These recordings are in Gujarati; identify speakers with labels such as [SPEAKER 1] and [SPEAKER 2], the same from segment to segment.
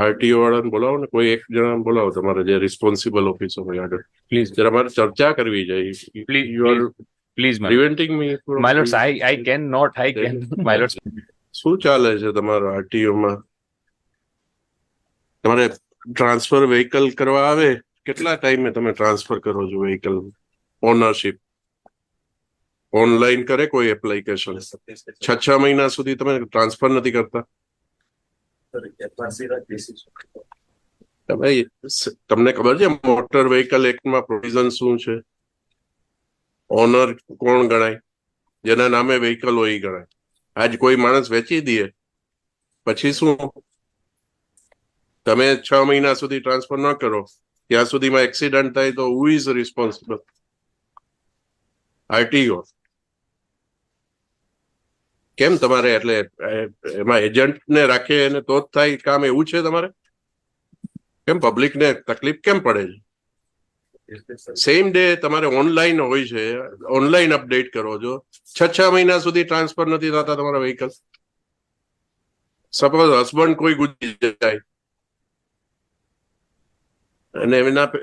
[SPEAKER 1] આરટીઓ વાળાને બોલાવો ને, કોઈ એક જણા બોલાવો તમારે જે રિસ્પોન્સિબલ ઓફિસર હોય આગળ.
[SPEAKER 2] Please,
[SPEAKER 1] જરા મારે ચર્ચા કરવી છે.
[SPEAKER 2] please,
[SPEAKER 1] you are
[SPEAKER 2] please, my lord.
[SPEAKER 1] Preventing me
[SPEAKER 2] My lords, I cannot, I can, my lords.
[SPEAKER 1] શું ચાલે છે તમારા આરટીઓમાં? તમારે ટ્રાન્સફર વ્હીકલ કરવા આવે, કેટલા ટાઈમે તમે ટ્રાન્સફર કરો છો વ્હીકલ? ઓનરશિપ ઓનલાઈન કરે કોઈ એપ્લિકેશન? 6 મહિના સુધી તમે ટ્રાન્સફર નથી કરતા? તમને ખબર છે મોટર વ્હીકલ એક્ટમાં પ્રોવિઝન શું છે? ઓનર કોણ ગણાય? જેના નામે વ્હીકલ હોય એ ગણાય. આજ કોઈ માણસ વેચી દે પછી શું? તમે 6 મહિના સુધી ટ્રાન્સફર ન કરો ત્યાં સુધીમાં એક્સિડન્ટ થાય તો હુ ઇઝ રિસ્પોન્સિબલ? આરટીઓ. કેમ તમારે એટલે એમાં એજન્ટને રાખે અને તો જ થાય કામ, એવું છે તમારે? કેમ પબ્લિકને તકલીફ કેમ પડે છે? સેમ ડે તમારે ઓનલાઈન હોય છે, ઓનલાઈન અપડેટ કરો છો. 6 મહિના સુધી ટ્રાન્સફર નથી થતા તમારા વ્હીકલ. સપોઝ હસબન્ડ કોઈ ગુજરી જાય અને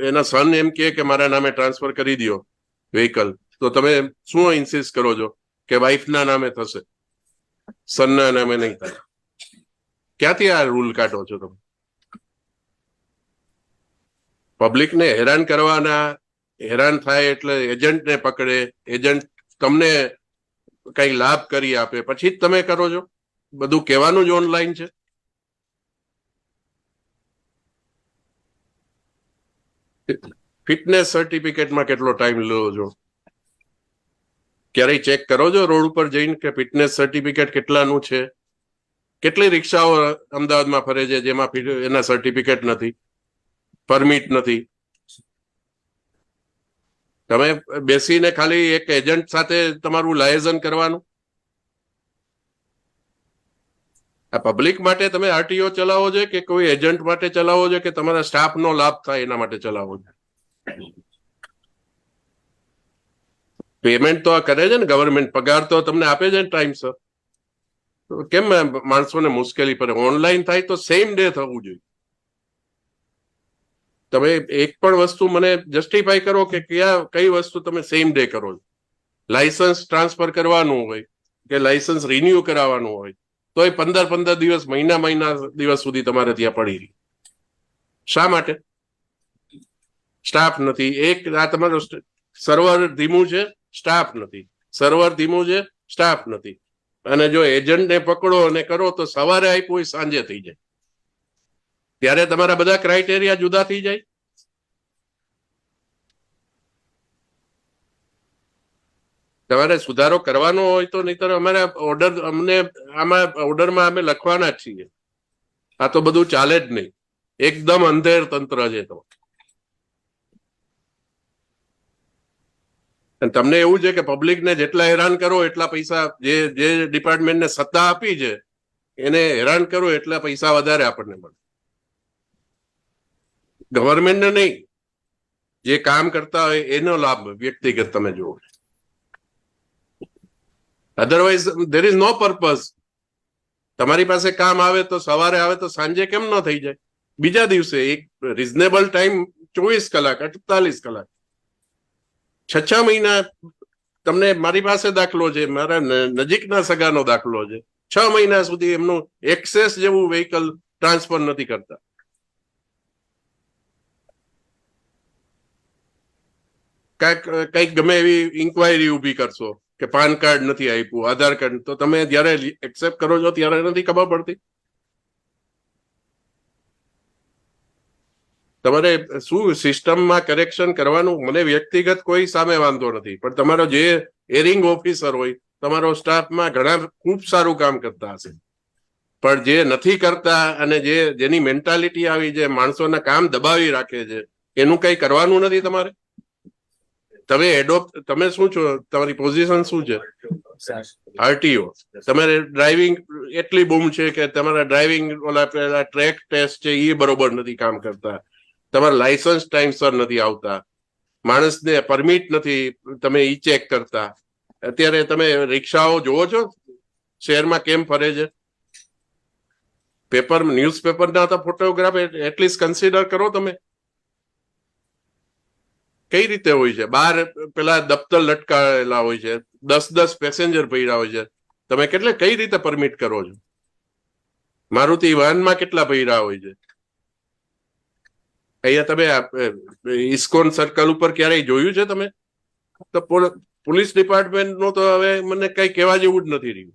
[SPEAKER 1] એના સન એમ કે મારા નામે ટ્રાન્સફર કરી દો વ્હીકલ, તો તમે શું ઇન્સિસ્ટ કરો છો કે વાઇફના નામે થશે, સનના નામે નહીં થાય? ક્યાંથી આ રૂલ કાઢો છો તમે? પબ્લિકને હેરાન કરવાના, હેરાન થાય એટલે એજન્ટને પકડે, એજન્ટ તમને કઈ લાભ કરી આપે પછી જ તમે કરો છો. બધું કહેવાનું જ ઓનલાઈન છે. ફિટનેસ સર્ટિફિકેટમાં કેટલો ટાઈમ લો છો? ક્યારેય ચેક કરો છો રોડ ઉપર જઈને કે ફિટનેસ સર્ટિફિકેટ કેટલાનું છે? કેટલી રિક્ષાઓ અમદાવાદમાં ફરે છે જેમાં એના સર્ટિફિકેટ નથી, પરમિટ નથી? તમે બેસીને ખાલી એક એજન્ટ સાથે તમારું લાયઝન કરવાનું? આ પબ્લિક માટે તમે આરટીઓ ચલાવો છો કે કોઈ એજન્ટ માટે ચલાવો છો કે તમારા સ્ટાફનો લાભ થાય એના માટે ચલાવો છો? પેમેન્ટ તો આ કરે છે ને ગવર્મેન્ટ, પગાર તો તમને આપે છે ને ટાઈમસર. કેમ માણસોને મુશ્કેલી પડે? ઓનલાઈન થાય તો સેમ ડે થવું જોઈએ. તમે એક પણ વસ્તુ મને જસ્ટિફાઈ કરો કે કઈ વસ્તુ તમે સેમ ડે કરો છો? લાયસન્સ ટ્રાન્સફર કરવાનું હોય કે લાયસન્સ રિન્યુ કરાવવાનું હોય તો એ 15 દિવસ, મહિના દિવસ સુધી તમારે ત્યાં પડી રહી. શા માટે? સ્ટાફ નથી. એક આ તમારો સર્વર ધીમું છે, સ્ટાફ નથી. સર્વર ધીમું છે, સ્ટાફ નથી. અને જો એજન્ટને પકડો અને કરો તો સવારે આપ્યું હોય સાંજે થઈ જાય. ત્યારે તમારા બધા ક્રાઇટેરિયા જુદા થઈ જાય. તમારે સુધારો કરવાનો હોય તો નહીતર અમારે ઓર્ડર, અમને આમાં ઓર્ડરમાં અમે લખવાના જ છીએ. આ તો બધું ચાલે જ નહીં. એકદમ અંધેર તંત્ર છે. તો તમને એવું છે કે પબ્લિકને જેટલા હેરાન કરો એટલા પૈસા, જે ડિપાર્ટમેન્ટને સત્તા આપી છે એને હેરાન કરો એટલા પૈસા વધારે આપણને મળે, ગવર્મેન્ટને નહીં. જે કામ કરતા હોય એનો લાભ વ્યક્તિગત તમે જુઓ. Otherwise there is no purpose. તમારી પાસે કામ આવે તો સવારે આવે તો સાંજે કેમ ન થઈ જાય? બીજા દિવસે એક રિઝનેબલ ટાઈમ 24 કલાક, 48 કલાક. 6 મહિના તમને, મારી પાસે દાખલો છે, મારા નજીકના સગાનો દાખલો છે. 6 મહિના સુધી એમનું એક્સેસ જેવું વ્હીકલ ટ્રાન્સફર નથી કરતા. કઈક ગમે એવી ઇન્કવાયરી ઉભી કરશો કે પાન કાર્ડ નથી આપ્યું, આધાર કાર્ડ, તો તમે જયારે એક્સેપ્ટ કરો છો ત્યારે નથી ખબર પડતી? તમારે શું સિસ્ટમમાં કરેક્શન કરવાનું? મને વ્યક્તિગત કોઈ સામે વાંધો નથી, પણ તમારો જે એરિંગ ઓફિસર હોય, તમારો સ્ટાફમાં ઘણા ખૂબ સારું કામ કરતા હશે, પણ જે નથી કરતા અને જેની મેન્ટાલિટી આવી છે, માણસોના કામ દબાવી રાખે છે, એનું કઈ કરવાનું નથી તમારે? તમે તમે શું છો? તમારી પોઝિશન શું છે? આરટીઓ. તમારે ડ્રાઇવિંગ એટલી બૂમ છે કે તમારા ડ્રાઇવિંગ ઓલા ટ્રેક ટેસ્ટ છે એ બરોબર નથી કામ કરતા, તમારા લાયસન્સ ટાઈમસર નથી આવતા, માણસને પરમિટ નથી તમે ઈ ચેક કરતા. અત્યારે તમે રિક્ષાઓ જોવો છો શહેરમાં કેમ ફરે છે? પેપર ન્યૂઝપેપરના તો ફોટોગ્રાફ એટલીસ્ટ કન્સિડર કરો તમે. કઈ રીતે હોય છે? બહાર પેલા દફતર લટકાયેલા હોય છે, 10 પેસેન્જર ભર્યા હોય છે, તમે કઈ રીતે પરમિટ કરો છો? મારુતિ વાહનમાં કેટલા ભર્યા હોય છે? અહીંયા તમે ઇસ્કોન સર્કલ ઉપર ક્યારેય જોયું છે તમે? તો પોલીસ ડિપાર્ટમેન્ટ નું તો હવે મને કઈ કહેવા જેવું જ નથી રહ્યું.